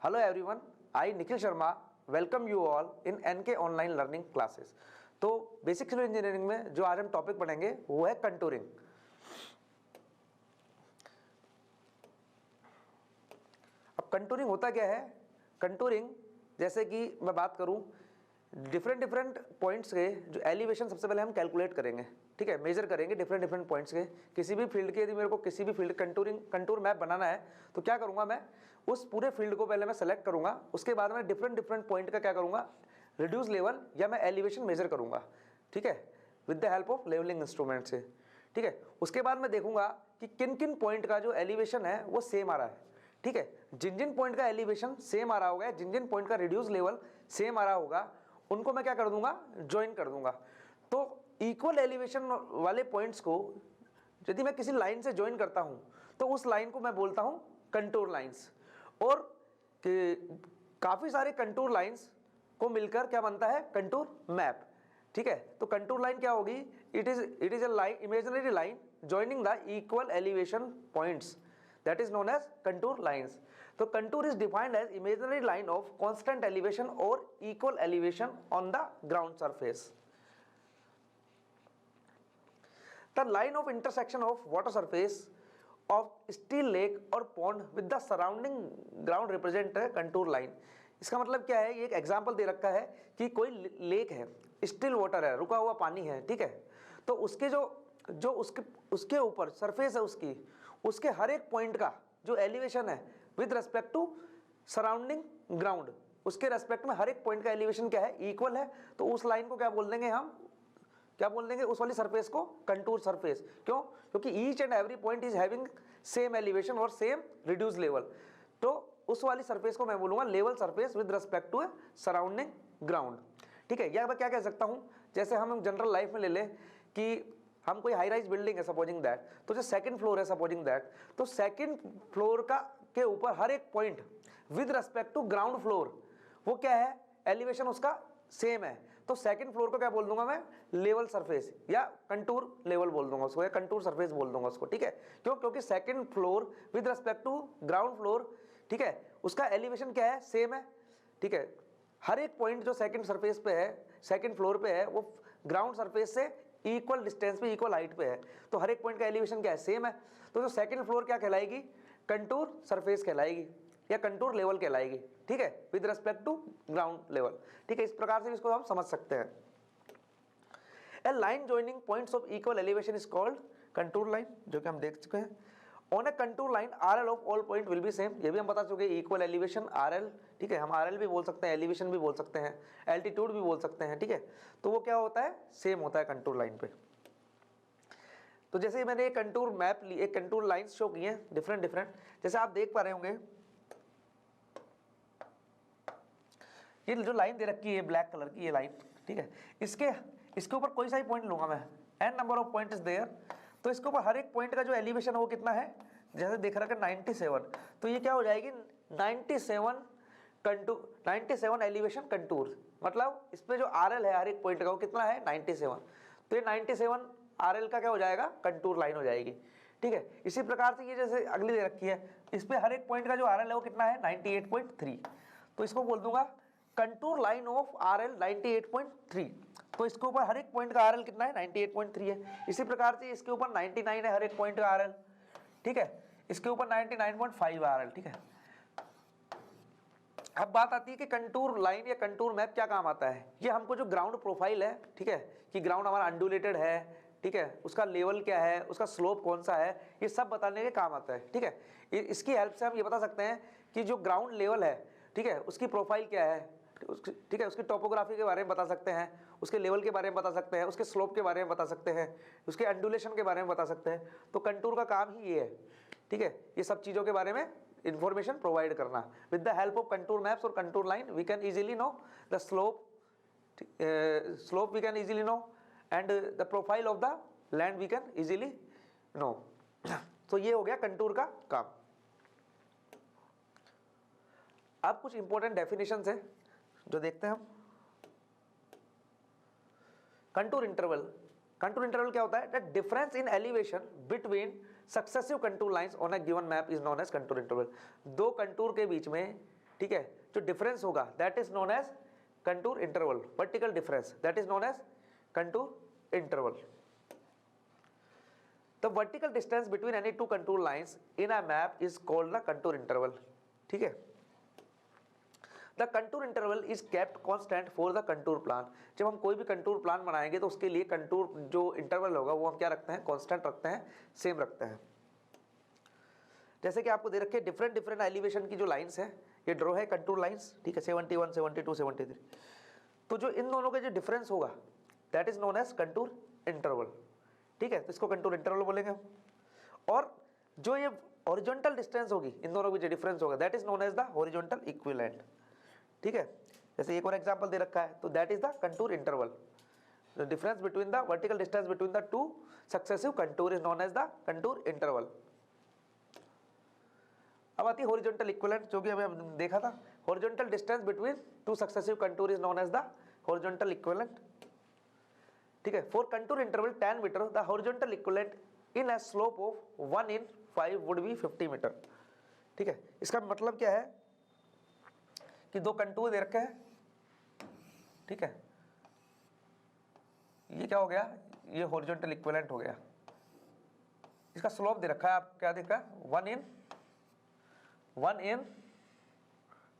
Hello everyone, I Nikhil Sharma welcome you all in NK online learning classes. तो basic civil engineering में जो आज हम टॉपिक पढ़ेंगे वो है कंटूरिंग। अब कंटूरिंग होता क्या है? कंटूरिंग जैसे कि मैं बात करूं, डिफरेंट पॉइंट्स के जो एलिवेशन सबसे पहले हम कैलकुलेट करेंगे, ठीक है, मेजर करेंगे डिफरेंट पॉइंट्स के किसी भी फील्ड के। यदि मेरे को किसी भी फील्ड कंटूर मैप बनाना है तो क्या करूंगा, मैं उस पूरे फील्ड को पहले मैं सेलेक्ट करूंगा, उसके बाद मैं डिफरेंट पॉइंट का क्या करूंगा, रिड्यूस लेवल या मैं एलिवेशन मेजर करूंगा, ठीक है, with the help of levelling instrument से, ठीक है। उसके बाद मैं देखूंगा कि किन किन पॉइंट का जो एलिवेशन है वो सेम आ रहा है, ठीक है। जिन जिन पॉइंट का एलिवेशन सेम आ रहा होगा, जिन जिन पॉइंट का रिड्यूस लेवल सेम आ रहा होगा, उनको मैं क्या कर दूंगा, ज्वाइन कर दूंगा। तो इक्वल एलिवेशन वाले पॉइंट्स को यदि मैं किसी लाइन से ज्वाइन करता हूं तो उस लाइन को मैं बोलता हूं कंटूर लाइंस। और काफी सारे कंटूर लाइंस को मिलकर क्या बनता है, कंटूर मैप, ठीक है। तो कंटूर लाइन क्या होगी, it is a line, imaginary line joining the equal elevation points, that is known as contour lines. So contour is defined as imaginary line of constant elevation or equal elevation on the ground surface. The line of intersection of water surface of still lake or pond with the surrounding ground represent a contour line. इसका मतलब क्या है, ये एक example दे रखा है कि कोई लेक है, स्टिल वाटर है, रुका हुआ पानी है, ठीक है। तो उसके जो उसके ऊपर सरफेस है उसके हर एक पॉइंट का जो एलिवेशन है with respect to surrounding ground, उसके रेस्पेक्ट में हर एक पॉइंट का एलिवेशन क्या है, इक्वल है। तो उस लाइन को क्या बोल देंगे, हम क्या बोल देंगे, उस वाली सरफेस को कंटूर सरफेस। क्यों? क्योंकि each and every point is having same elevation और सेम रिड्यूस लेवल। तो उस वाली सरफेस को मैं बोलूंगा level surface with respect to surrounding ground, ठीक है। या मैं क्या कह सकता हूं, जैसे हम जनरल लाइफ में ले लें कि हम कोई हाई राइज बिल्डिंग है सपोजिंग दैट, तो जो सेकंड फ्लोर है सपोजिंग दैट, तो सेकंड फ्लोर का के ऊपर हर एक point with respect to ground floor वो क्या है, एलिवेशन उसका सेम है। तो सेकंड फ्लोर को क्या बोल दूंगा मैं, लेवल सरफेस या कंटूर लेवल बोल दूंगा उसको, या कंटूर सरफेस बोल दूंगा उसको, ठीक है। क्यों? क्योंकि second floor with respect to ground floor, ठीक है, उसका एलिवेशन क्या है, सेम है, ठीक है। हर एक पॉइंट जो सेकंड सरफेस पे है, सेकंड फ्लोर पे है, वो ग्राउंड सरफेस से इक्वल डिस्टेंस पे, इक्वल हाइट पे है। तो हर एक पॉइंट का एलिवेशन क्या है, सेम है। तो जो सेकंड फ्लोर क्या कहलाएगी, कंटूर सरफेस कहलाएगी या कंटूर लेवल कहलाएगी, ठीक है, with respect to ground level, ठीक है। इस प्रकार से इसको हम समझ सकते हैं। A line joining points of equal elevation is called contour line, जो कि हम देख चुके हैं। On a contour line RL of all point will be same, ये भी हम बता चुके हैं, इक्वल एलिवेशन आरएल, ठीक है। हम आरएल भी बोल सकते हैं, एलिवेशन भी बोल सकते हैं, एल्टीट्यूड भी बोल सकते हैं, ठीक है। तो वो क्या होता है, सेम होता है कंटूर लाइन पे। तो जैसे मैंने एक कंटूर मैप ली, एक कंटूर लाइंस शो की हैं डिफरेंट, जैसे आप देख पा रहे होंगे, ये जो लाइन दे रखी है ब्लैक कलर की ये लाइन, ठीक है, इसके ऊपर कोई सा ही पॉइंट लूंगा मैं, n number of point is there, तो इसके ऊपर हर एक पॉइंट का जो एलिवेशन है वो कितना है, जैसे देख रखा है 97, तो ये क्या हो जाएगी 97 एलिवेशन कंटूर, मतलब इस पे जो आरएल है हर एक पॉइंट का वो कितना है 97, तो ये 97 आरएल का क्या हो जाएगा, कंटूर लाइन हो जाएगी, ठीक है। इसी प्रकार से ये जैसे अगली दे रखी है, इस पे हर एक पॉइंट का जो आरएल है वो कितना है 98.3, तो इसको बोल दूंगा कंटूर लाइन ऑफ आरएल 98.3। तो इसके ऊपर हर एक पॉइंट का आरएल कितना है 98.3 है। इसी प्रकार से इसके ऊपर 99 है हर एक पॉइंट का आरएल, ठीक है, इसके ऊपर 99.5 आरएल, ठीक है। अब बात आती है कि कंटूर लाइन या कंटूर मैप क्या काम आता है। ये हमको जो ग्राउंड प्रोफाइल है, ठीक है, कि ग्राउंड हमारा अंडुलेटेड है, ठीक है, उसका लेवल क्या है, उसका स्लोप कौन सा है, ये सब बताने के काम आता है, ठीक है। इसकी हेल्प से हम ये बता सकते हैं कि जो ग्राउंड लेवल है, ठीक है, उसकी प्रोफाइल क्या है, ठीक है, उसकी टोपोग्राफी के बारे में बता सकते हैं, उसके लेवल के बारे में बता सकते हैं, उसके स्लोप के बारे में बता सकते हैं, उसके अंडुलेशन के बारे में बता सकते हैं। तो कंटूर का काम ही ये है, ठीक है, ये सब चीज़ों के बारे में इंफॉर्मेशन प्रोवाइड करना। With the help of contour maps और contour line we can easily know the slope we can easily know and the profile of the land we can easily know. तो ये हो गया कंटूर का काम। अब कुछ इंपॉर्टेंट डेफिनेशंस है जो देखते हैं हम। कंटूर इंटरवल क्या होता है, the difference in elevation between successive contour lines on a given map is known as contour interval. दो कंटूर के बीच में ठीक है, जो डिफरेंस होगा that is known as contour interval, vertical difference that is known as contour interval. The vertical distance between any two contour lines in a map is called the contour interval, ठीक है। The contour interval is kept constant for the contour plan. जब हम कोई भी contour plan बनाएंगे तो उसके लिए कंटूर जो इंटरवल होगा वो हम क्या रखते हैं, कांस्टेंट रखते हैं, सेम रखते हैं। जैसे कि आपको दे रखे डिफरेंट डिफरेंट एलिवेशन की जो लाइंस है, ये ड्रॉ है कंटूर लाइंस, ठीक है, 71, 72, 73। तो जो इन दोनों का जो डिफरेंस होगा that is known as contour interval, ठीक है, तो इसको कंटूर इंटरवल बोलेंगे हम। और जो ये हॉरिजॉन्टल डिस्टेंस होगी इन दोनों की जो डिफरेंस होगा that is known as the horizontal equivalent, ठीक है। जैसे एक और एग्जांपल दे रखा है, तो that is the contour interval, the difference between the vertical distance between the two successive contour is known as the contour interval. अब आती है हॉरिजॉन्टल इक्विवेलेंट, जो कि हमें देखा था, horizontal distance between two successive contour is known as the horizontal equivalent, ठीक है। For contour interval 10 metre the horizontal equivalent in a slope of 1 in 5 would be 50 metre, ठीक है। इसका मतलब क्या है कि दो कंटूर दे रखे हैं, ठीक है, ये क्या हो गया, ये हॉरिजॉन्टल इक्विवेलेंट हो गया। इसका स्लोप दे रखा है, आप क्या देख रहा है, 1 in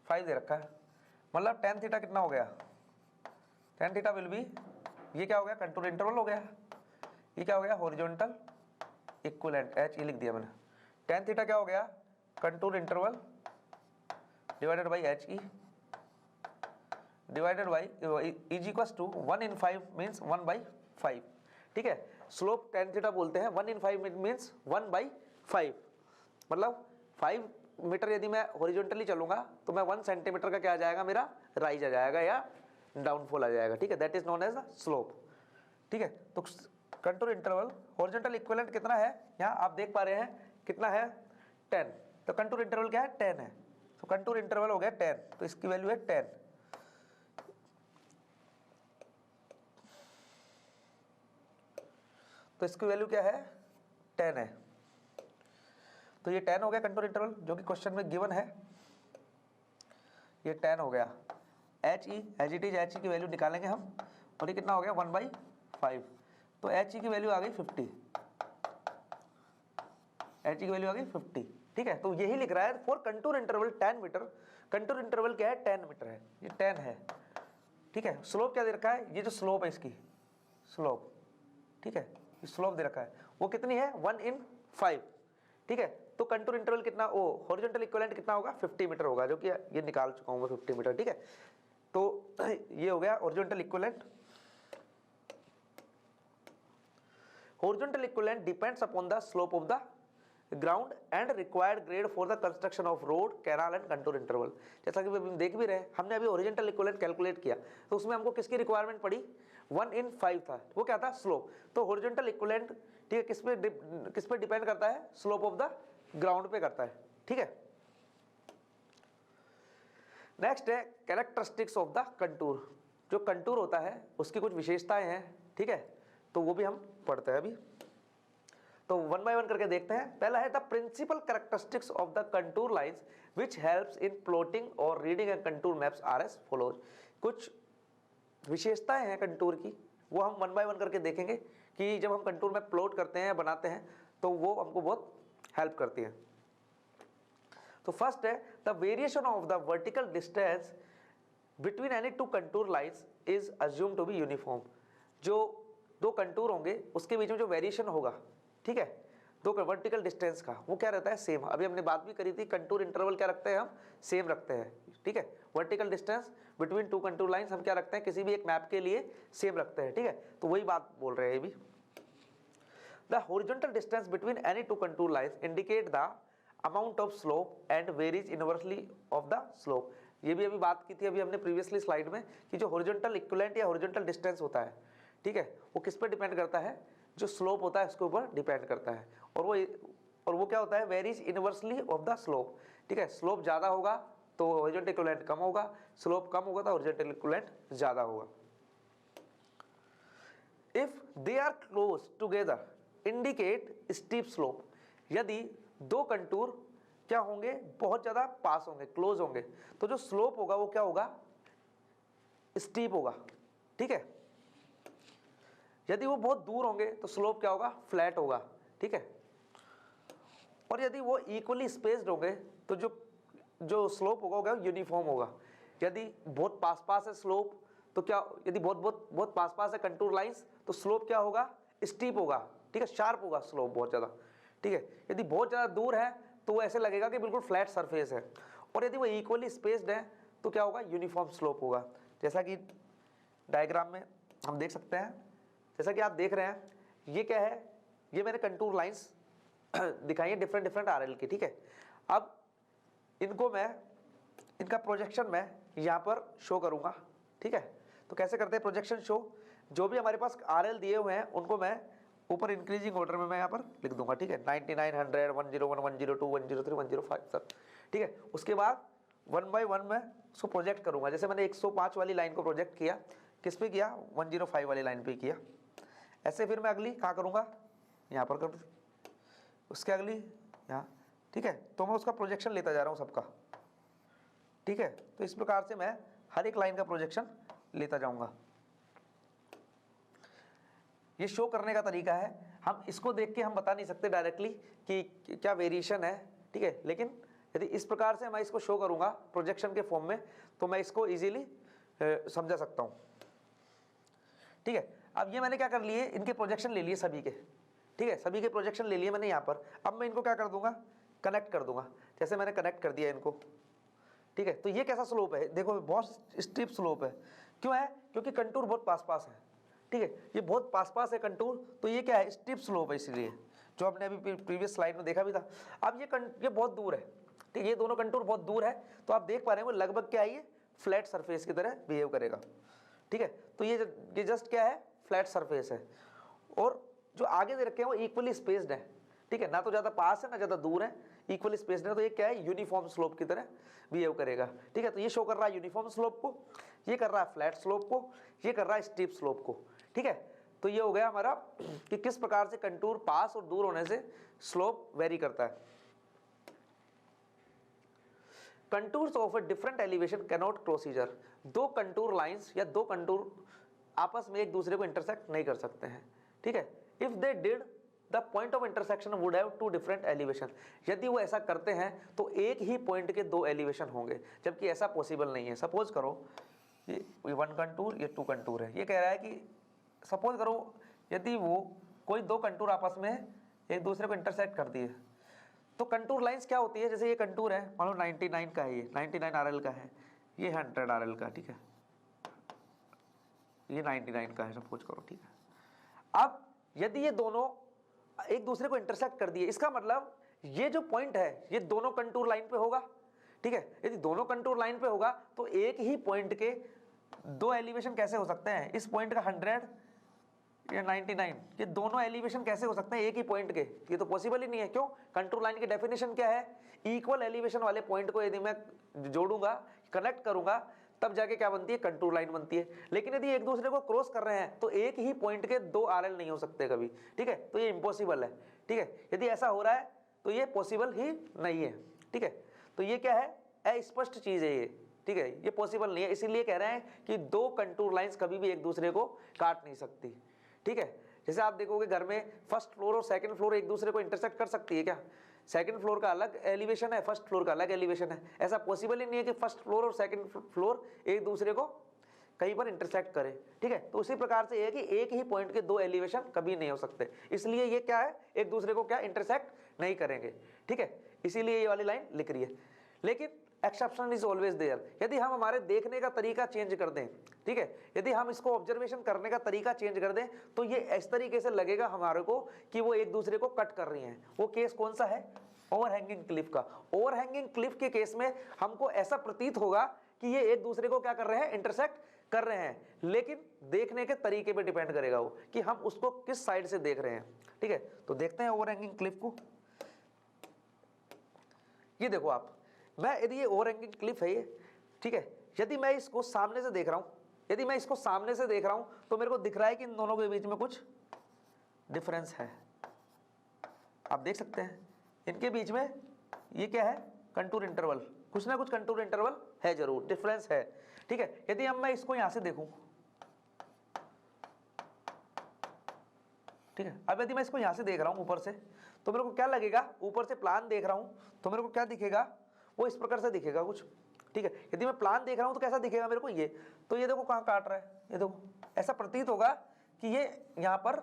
5 दे रखा है, मतलब tan थीटा कितना हो गया, tan थीटा विल बी, ये क्या हो गया, कंटूर इंटरवल हो गया, ये क्या हो गया, हॉरिजॉन्टल इक्विवेलेंट, एच ई लिख दिया मैंने। tan थीटा क्या हो गया, contour interval divided by H E divided by is equals to 1 in 5 means 1/5, ठीक है। स्लोप tan थीटा बोलते हैं, 1 in 5 मीन्स 1/5, मतलब 5 मीटर यदि मैं हॉरिजॉन्टली चलूंगा तो मैं 1 सेंटीमीटर का क्या आ जाएगा, मेरा राइज आ जाएगा या डाउनफॉल आ जाएगा, ठीक है, that is known as slope, ठीक है। तो कंटूर इंटरवल हॉरिजॉन्टल इक्विवेलेंट कितना है, यहाँ आप देख पा रहे हैं कितना है, 10, तो कंटूर इंटरवल क्या है, 10 है, तो कंटूर इंटरवल हो गया 10, तो इसकी वैल्यू है 10, तो इसकी वैल्यू क्या है, 10 है, तो ये 10 हो गया कंटूर इंटरवल जो कि क्वेश्चन में गिवन है, ये 10 हो गया। H E as it is, H E की वैल्यू निकालेंगे हम, और ये कितना हो गया 1/5, तो एच ई की वैल्यू आ गई 50, एच ई की वैल्यू आ गई 50, ठीक है। तो यही लिख रहा है for contour interval 10 meter, contour interval क्या है, 10 मीटर है, ये 10 है, ठीक है। स्लोप क्या दे रखा है, ये जो स्लोप है इसकी स्लोप, ठीक है, ये स्लोप दे रखा है, वो कितनी है, 1 in 5, ठीक है। तो कंटूर इंटरवल कितना, ओ हॉरिजॉन्टल इक्विवेलेंट कितना होगा, 50 मीटर होगा, जो कि ये निकाल चुका हूं मैं 50 मीटर, ठीक है। तो ये हो गया horizontal equivalent. Horizontal equivalent depends upon the slope of the ground and required grade for the construction of road, canal and contour interval. जैसा कि हम देख भी रहे हैं, हमने अभी हॉरिजॉन्टल इक्विवेलेंट कैलकुलेट किया, तो उसमें हमको किसकी रिक्वायरमेंट पड़ी, 1 in 5 था, वो क्या था, स्लोप। तो हॉरिजॉन्टल इक्विवेलेंट, ठीक है, किस पे डिपेंड करता है, स्लोप ऑफ द ग्राउंड पे करता है, ठीक है। नेक्स्ट है कैरेक्टरिस्टिक्स ऑफ द कंटूर, जो कंटूर होता है उसकी कुछ विशेषताएं हैं, ठीक है, तो वो भी हम पढ़ते हैं अभी। तो 1 by 1 करके देखते हैं। पहला है the principal characteristics of the contour lines which helps in plotting और reading and contour maps are as follows. कुछ विशेषताएं हैं कंटूर की, वो हम 1 by 1 करके देखेंगे कि जब हम कंटूर मैप प्लॉट करते हैं, बनाते हैं, तो वो हमको बहुत हेल्प करती है। तो फर्स्ट है the variation of the vertical distance between any two contour lines is assume to be uniform. जो दो कंटूर होंगे उसके बीच में जो वेरिएशन होगा, ठीक है, दो वर्टिकल डिस्टेंस का, वो क्या रहता है, सेम। अभी हमने बात भी करी थी, कंटूर इंटरवल क्या रखते हैं हम, सेम रखते हैं, ठीक है। Vertical distance between to contour lines हम क्या रखते हैं, किसी भी एक मैप के लिए सेम रखते हैं, ठीक है। तो वही बात बोल रहे हैं ये भी। The horizontal distance between any two contour lines indicate the amount of slope and varies inversely of the slope. ये भी अभी बात की थी अभी हमने प्रीवियसली स्लाइड में, कि जो हॉरिजॉन्टल इक्विवेलेंट या हॉरिजॉन्टल डिस्टेंस होता है, ठीक है, वो किस पर डिपेंड करता है, जो स्लोप होता है उसके ऊपर डिपेंड करता है। और वो क्या होता है, varies inversely of the slope, ठीक है। स्लोप ज्यादा होगा तो हॉरिजॉन्टल इक्विवेलेंट कम होगा, स्लोप कम होगा तो हॉरिजॉन्टल इक्विवेलेंट ज्यादा होगा। If they are close together indicate steep slope. यदि दो कंटूर क्या होंगे, बहुत ज्यादा पास होंगे, क्लोज होंगे, तो जो स्लोप होगा वो क्या होगा, स्टीप होगा, ठीक है। यदि वो बहुत दूर होंगे तो स्लोप क्या होगा, फ्लैट होगा, ठीक है। और यदि वो इक्वली स्पेस्ड होंगे तो जो स्लोप होगा यूनिफॉर्म होगा। यदि बहुत पास पास है स्लोप तो क्या, यदि बहुत बहुत बहुत पास पास है कंटूर लाइंस तो स्लोप क्या होगा, स्टीप होगा, ठीक है, शार्प होगा स्लोप बहुत ज़्यादा, ठीक है। यदि बहुत ज़्यादा दूर है तो वो ऐसे लगेगा कि बिल्कुल फ्लैट सरफेस है। और यदि वो इक्वली स्पेस्ड है तो क्या होगा, यूनिफॉर्म स्लोप होगा। जैसा कि डायग्राम में हम देख सकते हैं, जैसा कि आप देख रहे हैं, ये क्या है, ये मैंने कंटूर लाइंस दिखाई है डिफरेंट डिफरेंट आरएल की, ठीक है। अब इनको मैं, इनका प्रोजेक्शन मैं यहाँ पर शो करूँगा, ठीक है। तो कैसे करते हैं प्रोजेक्शन शो, जो भी हमारे पास आरएल दिए हुए हैं उनको मैं ऊपर इंक्रीजिंग ऑर्डर में मैं यहाँ पर लिख दूंगा, ठीक है। 99, 100, 101, 102, 103, 105 तक, ठीक है। उसके बाद 1 बाय 1 मैं उसको प्रोजेक्ट करूँगा। जैसे मैंने 105 वाली लाइन को प्रोजेक्ट किया, किस पे किया, 105 वाली लाइन पे किया। ऐसे फिर मैं अगली कहाँ करूँगा, यहाँ पर कर, उसके अगली यहाँ, ठीक है। तो मैं उसका प्रोजेक्शन लेता जा रहा हूँ सबका, ठीक है। तो इस प्रकार से मैं हर एक लाइन का प्रोजेक्शन लेता जाऊँगा। ये शो करने का तरीका है, हम इसको देख के हम बता नहीं सकते डायरेक्टली कि क्या वेरिएशन है, ठीक है। लेकिन यदि इस प्रकार से मैं इसको शो करूँगा प्रोजेक्शन के फॉर्म में तो मैं इसको इजीली समझा सकता हूँ, ठीक है। अब ये मैंने क्या कर लिए, इनके प्रोजेक्शन ले लिए सभी के, ठीक है, सभी के प्रोजेक्शन ले लिए मैंने यहाँ पर। अब मैं इनको क्या कर दूंगा, कनेक्ट कर दूंगा। जैसे मैंने कनेक्ट कर दिया इनको, ठीक है। तो ये कैसा स्लोप है, देखो बहुत स्टीप स्लोप है। क्यों है, क्योंकि कंटूर बहुत पास पास है, ठीक है। ये बहुत पास पास है कंटूर, तो ये क्या है, स्टीप स्लोप है, इसलिए जो हमने अभी प्रीवियस स्लाइड में देखा भी था। अब ये बहुत दूर है, ठीक है, ये दोनों कंटूर बहुत दूर है, तो आप देख पा रहे हैं वो लगभग क्या है, ये फ्लैट सरफेस की तरह बिहेव करेगा, ठीक है। तो ये जस्ट क्या है, फ्लैट सरफेस है। और जो आगे दे रखे हैं वो इक्वली स्पेस्ड है, ठीक है, ना तो ज़्यादा पास है ना ज़्यादा दूर है, इक्वली स्पेस्ड है। तो ये क्या है, यूनिफॉर्म स्लोप की तरह बिहेव करेगा, ठीक है। तो ये शो कर रहा है यूनिफॉर्म स्लोप को, ये कर रहा है फ्लैट स्लोप को, ये कर रहा है स्टीप स्लोप को, ठीक है। तो ये हो गया हमारा कि किस प्रकार से कंटूर पास और दूर होने से स्लोप वेरी करता है। Contours of a different elevation cannot cross each other, दो कंटूर लाइंस या दो कंटूर आपस में एक दूसरे को इंटरसेक्ट नहीं कर सकते हैं, ठीक है। If they did the point of intersection would have two different elevation, यदि वो ऐसा करते हैं तो एक ही पॉइंट के दो एलिवेशन होंगे, जबकि ऐसा पॉसिबल नहीं है। सपोज करो ये 1 कंटूर, ये 2 कंटूर है। ये कह रहा है कि सपोज करो यदि वो कोई दो कंटूर आपस में एक दूसरे को इंटरसेक्ट कर दिए, तो कंटूर लाइंस क्या होती है, जैसे ये कंटूर है, मान लो 99 का है, ये 99 आरएल का है, ये 100 आरएल का, ठीक है, ये 99 का है सपोज करो, ठीक है। अब यदि ये दोनों एक दूसरे को इंटरसेक्ट कर दिए, इसका मतलब ये जो पॉइंट है ये दोनों कंटूर लाइन पे होगा, ठीक है। यदि दोनों कंटूर लाइन पे होगा तो एक ही पॉइंट के दो एलिवेशन कैसे हो सकते हैं, इस पॉइंट का 100 या 99, ये दोनों एलिवेशन कैसे हो सकते हैं एक ही पॉइंट के, ये तो पॉसिबल ही नहीं है। क्यों, कंटूर लाइन की डेफिनेशन क्या है, इक्वल एलिवेशन वाले पॉइंट को यदि मैं जोड़ूंगा, कनेक्ट करूंगा, तब जाके क्या बनती है, कंटूर लाइन बनती है। लेकिन यदि एक दूसरे को क्रॉस कर रहे हैं तो एक ही पॉइंट के दो आरएल नहीं हो सकते कभी, ठीक है। तो ये इम्पॉसिबल है, ठीक है। यदि ऐसा हो रहा है तो ये पॉसिबल ही नहीं है, ठीक है। तो ये क्या है, अस्पष्ट चीज है ये, ठीक है, ये पॉसिबल नहीं है। इसीलिए कह रहे हैं कि दो कंटूर लाइंस कभी भी एक दूसरे को काट नहीं सकती, ठीक है। जैसे आप देखोगे घर में फर्स्ट फ्लोर और सेकंड फ्लोर एक दूसरे को इंटरसेक्ट कर सकती है क्या, सेकंड फ्लोर का अलग एलिवेशन है, फर्स्ट फ्लोर का अलग एलिवेशन है, ऐसा पॉसिबल ही नहीं है कि फर्स्ट फ्लोर और सेकंड फ्लोर एक दूसरे को कहीं पर इंटरसेक्ट करे, ठीक है। तो उसी प्रकार से ये है कि एक ही पॉइंट के दो एलिवेशन कभी नहीं हो सकते, इसलिए ये क्या है, एक दूसरे को क्या इंटरसेक्ट नहीं करेंगे, ठीक है। इसीलिए ये वाली लाइन लिख रही है। लेकिन एक्सेप्शन इज ऑलवेज देयर, यदि हम हमारे देखने का तरीका चेंज कर दें, ठीक है, यदि हम इसको ऑब्जर्वेशन करने का तरीका चेंज कर दें तो ये इस तरीके से लगेगा हमारे को कि वो एक दूसरे को कट कर रही हैं। वो केस कौन सा है, ओवरहैंगिंग क्लिफ का। ओवरहैंगिंग क्लिफ के केस में हमको ऐसा प्रतीत होगा कि ये एक दूसरे को क्या कर रहे हैं, इंटरसेक्ट कर रहे हैं, लेकिन देखने के तरीके पे डिपेंड करेगा वो कि हम उसको किस साइड से देख रहे हैं, ठीक है। तो देखते हैं ओवरहैंगिंग क्लिफ को। ये देखो आप, मैं यदि ये ओवरहैंगिंग क्लिफ है ये, ठीक है, यदि मैं इसको सामने से देख रहा हूं, यदि मैं इसको सामने से देख रहा हूं तो मेरे को दिख रहा है कि इन दोनों के बीच में कुछ डिफरेंस है। आप देख सकते हैं इनके बीच में ये क्या है, कंटूर इंटरवल, कुछ ना कुछ कंटूर इंटरवल है जरूर, डिफरेंस है, ठीक है। यदि हम मैं इसको यहां से देखूं, ठीक है, अब यदि मैं इसको यहां से देख रहा हूं ऊपर से, तो मेरे को क्या लगेगा, ऊपर से प्लान देख रहा हूं तो मेरे को क्या दिखेगा, वो इस प्रकार से दिखेगा कुछ, ठीक है। यदि मैं प्लान देख रहा हूं तो कैसा दिखेगा मेरे को, ये तो ये देखो कहां काट रहा है, ये देखो ऐसा प्रतीत होगा कि ये यहां पर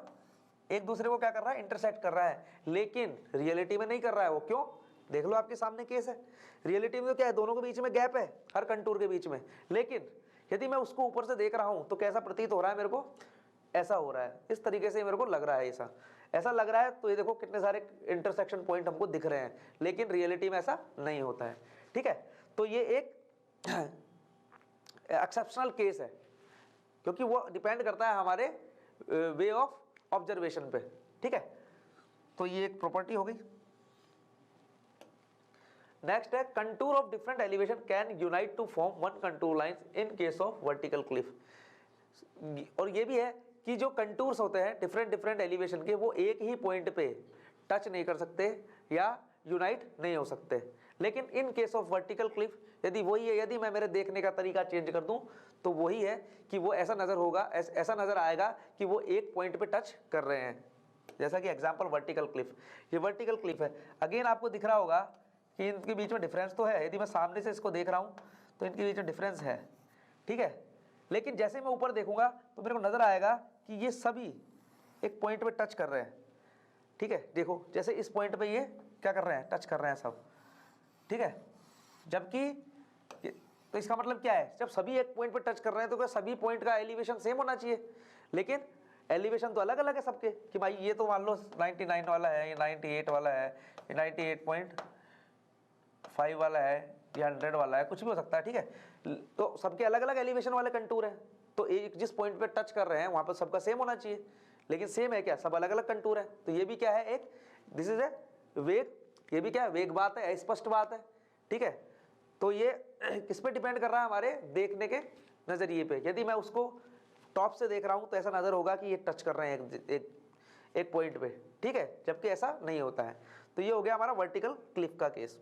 एक दूसरे को क्या कर रहा है, इंटरसेक्ट कर रहा है, लेकिन रियलिटी में नहीं कर रहा है वो, क्यों, देख लो आपके सामने केस है। रियलिटी में तो क्या है, दोनों के बीच में गैप है, हर कंटूर के बीच में, लेकिन यदि मैं उसको ऊपर से देख रहा हूं तो कैसा प्रतीत हो रहा है मेरे को, ऐसा हो रहा है, इस तरीके से मेरे को लग रहा है, ऐसा लग रहा है। तो ये देखो कितने सारे इंटरसेक्शन पॉइंट हमको दिख रहे हैं, लेकिन रियलिटी में ऐसा नहीं होता है, ठीक है। तो ये एक एक्सेप्शनल केस है, क्योंकि वो डिपेंड करता है हमारे वे ऑफ ऑब्जर्वेशन पे, ठीक है। तो ये एक प्रॉपर्टी हो गई। नेक्स्ट है contour of different elevation can unite to form one contour lines in case of vertical cliff. और ये भी है कि जो कंटूर्स होते हैं डिफरेंट एलिवेशन के, वो एक ही पॉइंट पे टच नहीं कर सकते या यूनाइट नहीं हो सकते, लेकिन इन केस ऑफ वर्टिकल क्लिफ यदि वही है, यदि मैं मेरे देखने का तरीका चेंज कर दूं तो वही है कि वो ऐसा नजर होगा, ऐसा नजर आएगा कि वो एक पॉइंट पे टच कर रहे हैं, जैसा कि एग्जांपल वर्टिकल क्लिफ, ये वर्टिकल क्लिफ है। अगेन आपको दिख रहा होगा कि इनके बीच में डिफरेंस तो है, यदि मैं सामने से इसको देख रहा हूं तो इनके बीच में डिफरेंस है, ठीक है। लेकिन जैसे मैं ऊपर देखूंगा तो मेरे को नजर आएगा कि ये सभी एक पॉइंट पे टच कर रहे हैं, ठीक है। देखो जैसे इस पॉइंट पे ये क्या कर रहे हैं, टच कर रहे हैं सब, ठीक है। जबकि तो इसका मतलब क्या है, जब सभी एक पॉइंट पे टच कर रहे हैं तो क्या सभी पॉइंट का एलिवेशन सेम होना चाहिए, लेकिन एलिवेशन तो अलग अलग है सबके, कि भाई ये तो मान लो 99 वाला है, ये 98 वाला है, ये 98.5 वाला है, ये 100 वाला है, कुछ भी हो सकता है, ठीक है। तो सबके अलग अलग एलिवेशन वाले कंटूर हैं, तो एक जिस पॉइंट पे टच कर रहे हैं वहां पर सबका सेम होना चाहिए, लेकिन सेम है क्या, सब अलग अलग कंटूर है। तो ये भी क्या है, एक दिस इज ए वेग, ये भी क्या है, वेग बात है, स्पष्ट बात है, ठीक है। तो ये किस पे डिपेंड कर रहा है, हमारे देखने के नजरिए पे। यदि मैं उसको टॉप से देख रहा हूं तो ऐसा नजर होगा कि ये टच कर रहे हैं एक पॉइंट पे, ठीक है, जबकि ऐसा नहीं होता है। तो ये हो गया हमारा वर्टिकल क्लिफ का case.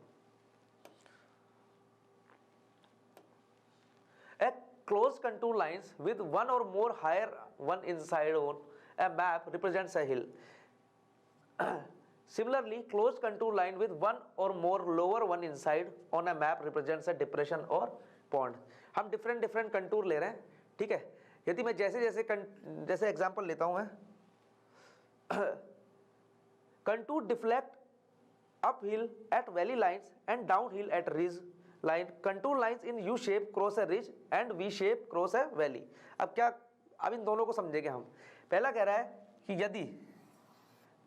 A closed contour lines with one or more higher one inside on a map represents a hill. Similarly, closed contour line with one or more lower one inside on a map represents a depression or pond. हम different contour ले रहे हैं, ठीक है। यदि मैं जैसे example लेता हूं मैं, contour deflect up hill at valley lines and down hill at ridge line, contour lines in U shape cross a ridge and V shape cross a valley. अब इन दोनों को समझेंगे हम। पहला कह रहा है कि यदि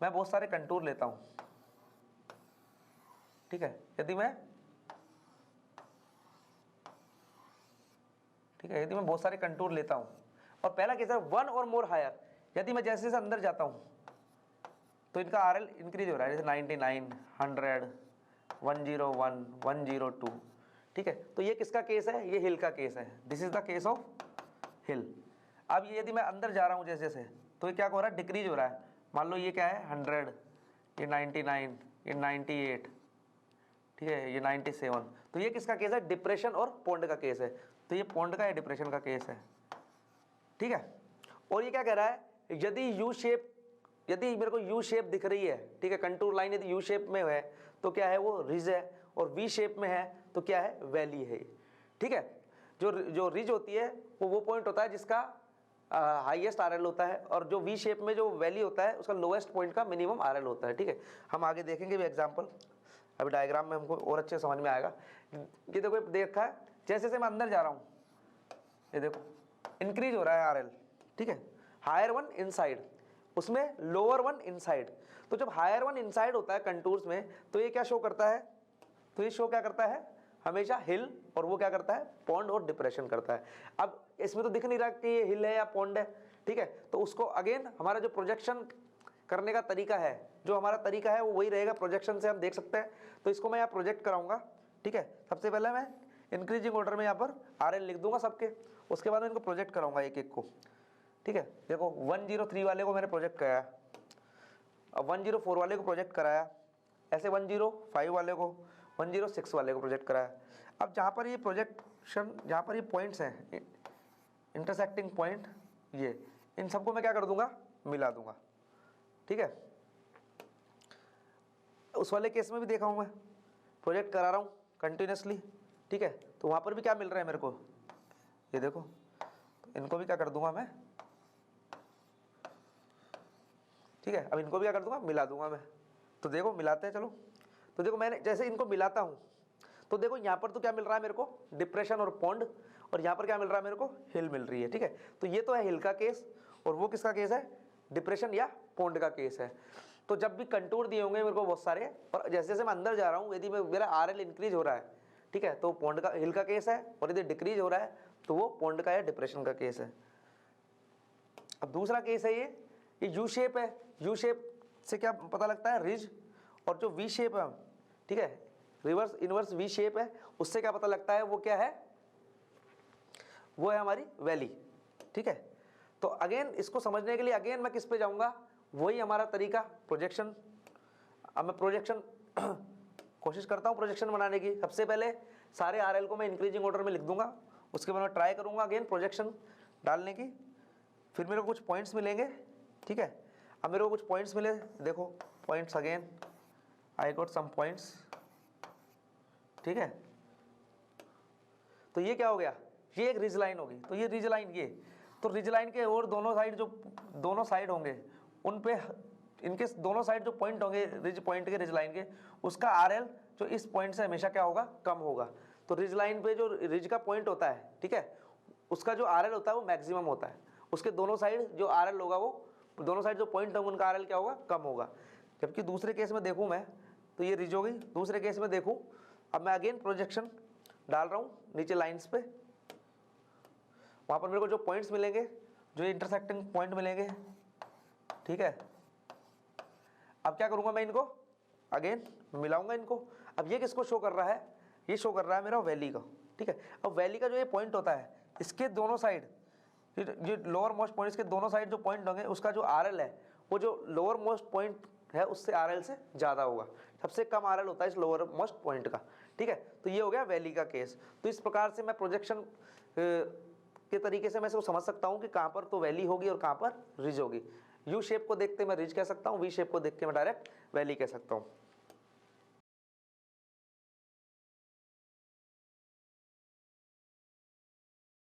मैं बहुत सारे कंटूर लेता हूं, ठीक है, यदि मैं बहुत सारे कंटूर लेता हूं, और पहला केस है वन और मोर हायर, यदि मैं जैसे जैसे अंदर जाता हूं तो इनका RL इंक्रीज हो रहा है, जैसे 99, 100, 101, 102, ठीक है। तो ये किसका केस है, ये हिल का केस है, this is the case of hill. अब ये यदि मैं अंदर जा रहा हूं जैसे जैसे, तो ये क्या हो रहा है, डिक्रीज हो रहा है। मान लो ये क्या है, 100, ये 99, ये 98, ठीक है, ये 97। तो ये किसका केस है, डिप्रेशन और पॉन्ड का केस है। तो ये पॉन्ड का या डिप्रेशन का केस है, ठीक है। और ये क्या कह रहा है, यदि यू शेप, यदि मेरे को यू शेप दिख रही है, ठीक है, कंटूर लाइन यदि यू शेप में है तो क्या है, वो रिज है, और वी शेप में है तो क्या है, वैली है, ठीक है। जो रिज होती है वो पॉइंट होता है जिसका हाईएस्ट RL होता है, और जो वी शेप में जो वैली होता है उसका लोएस्ट पॉइंट का मिनिमम RL होता है, ठीक है। हम आगे देखेंगे भी एग्जांपल, अभी डायग्राम में हमको और अच्छे समझ में आएगा। ये देखो देखा है, जैसे जैसे मैं अंदर जा रहा हूँ ये देखो इंक्रीज हो रहा है RL, ठीक है, हायर वन इनसाइड, उसमें लोअर वन इनसाइड। तो जब हायर वन इनसाइड होता है कंटूर्स में तो ये क्या शो करता है, तो ये शो क्या करता है, हमेशा हिल, और वो क्या करता है, पॉन्ड और डिप्रेशन करता है। अब इसमें तो दिख नहीं रहा कि ये हिल है या पॉन्ड है, ठीक है। तो उसको अगेन हमारा जो प्रोजेक्शन करने का तरीका है, जो हमारा तरीका है वो वही रहेगा, प्रोजेक्शन से हम देख सकते हैं। तो इसको मैं यहाँ प्रोजेक्ट कराऊंगा, ठीक है। सबसे पहले मैं इंक्रीजिंग ऑर्डर में यहाँ पर RL लिख दूंगा सबके, उसके बाद मैं इनको प्रोजेक्ट कराऊंगा एक एक को, ठीक है। देखो 103 वाले को मैंने प्रोजेक्ट कराया, अब 104 वाले को प्रोजेक्ट कराया, ऐसे 105 वाले को, 106 वाले को प्रोजेक्ट करा है। अब जहाँ पर ये प्रोजेक्शन, जहाँ पर ये पॉइंट्स हैं इंटरसेक्टिंग पॉइंट, ये इन सबको मैं क्या कर दूंगा, मिला दूंगा। ठीक है, उस वाले केस में भी देखा हूँ मैं, प्रोजेक्ट करा रहा हूँ कंटिन्यूसली। ठीक है, तो वहाँ पर भी क्या मिल रहा है मेरे को, ये देखो, तो इनको भी क्या कर दूंगा मैं, ठीक है। अब इनको भी क्या कर दूंगा, मिला दूंगा मैं। तो देखो मिलाते हैं, चलो। तो देखो मैंने जैसे इनको मिलाता हूँ तो देखो यहाँ पर तो क्या मिल रहा है मेरे को, डिप्रेशन और पॉन्ड, और यहाँ पर क्या मिल रहा है मेरे को, हिल मिल रही है। ठीक है, तो ये तो है हिल का केस, और वो किसका केस है, डिप्रेशन या पॉन्ड का केस है। तो जब भी कंटूर दिए होंगे मेरे को बहुत सारे, और जैसे जैसे मैं अंदर जा रहा हूँ, यदि मेरा RL इंक्रीज हो रहा है, ठीक है, तो पॉन्ड का, हिल का केस है, और यदि डिक्रीज हो रहा है तो वो पॉन्ड का या डिप्रेशन का केस है। अब दूसरा केस है ये यू शेप है। यू शेप से क्या पता लगता है, रिज, और जो वी शेप है, ठीक है, रिवर्स इनवर्स वी शेप है, उससे क्या पता लगता है, वो क्या है, वो है हमारी वैली। ठीक है, तो अगेन इसको समझने के लिए अगेन मैं किस पे जाऊंगा, वही हमारा तरीका, प्रोजेक्शन। अब मैं प्रोजेक्शन कोशिश करता हूँ प्रोजेक्शन बनाने की। सबसे पहले सारे RL को मैं इंक्रीजिंग ऑर्डर में लिख दूंगा, उसके बाद मैं ट्राई करूंगा अगेन प्रोजेक्शन डालने की, फिर मेरे को कुछ पॉइंट्स मिलेंगे। ठीक है, अब मेरे को कुछ पॉइंट्स मिले, देखो points again, I got some points. ठीक है, तो ये क्या हो गया, ये एक रिज लाइन होगी, तो ये रिज लाइन, ये तो रिज लाइन के और दोनों साइड, जो दोनों साइड होंगे उन पे, इनके दोनों साइड जो पॉइंट होंगे रिज पॉइंट के, रिज लाइन के, उसका RL जो इस पॉइंट से हमेशा क्या होगा, कम होगा। तो रिज लाइन पे जो रिज का पॉइंट होता है, ठीक है, उसका जो RL होता है वो मैक्सिमम होता है, उसके दोनों साइड जो RL होगा, वो दोनों साइड जो पॉइंट होंगे उनका RL क्या होगा, कम होगा। जबकि दूसरे केस में देखूँ मैं, तो ये रिज होगी। दूसरे केस में देखूँ, अब मैं अगेन प्रोजेक्शन डाल रहा हूँ नीचे लाइंस पे, वहाँ पर मेरे को जो पॉइंट्स मिलेंगे, जो इंटरसेक्टिंग पॉइंट मिलेंगे, ठीक है। अब क्या करूँगा मैं, इनको अगेन मिलाऊंगा इनको। अब ये किसको शो कर रहा है, ये शो कर रहा है मेरा वैली का। ठीक है, अब वैली का जो ये पॉइंट होता है, इसके दोनों साइड, जो लोअर मोस्ट पॉइंट के दोनों साइड जो पॉइंट होंगे, उसका जो RL है, वो जो लोअर मोस्ट पॉइंट है उससे RL से ज़्यादा होगा। सबसे कम RL होता है इस लोअर मोस्ट पॉइंट का। ठीक है, तो ये हो गया वैली का केस। तो इस प्रकार से मैं प्रोजेक्शन के तरीके से मैं इसको समझ सकता हूँ कि कहाँ पर तो वैली होगी और कहाँ पर रिज होगी। यू शेप को देखते मैं रिज कह सकता हूँ, वी शेप को देख के मैं डायरेक्ट वैली कह सकता हूँ।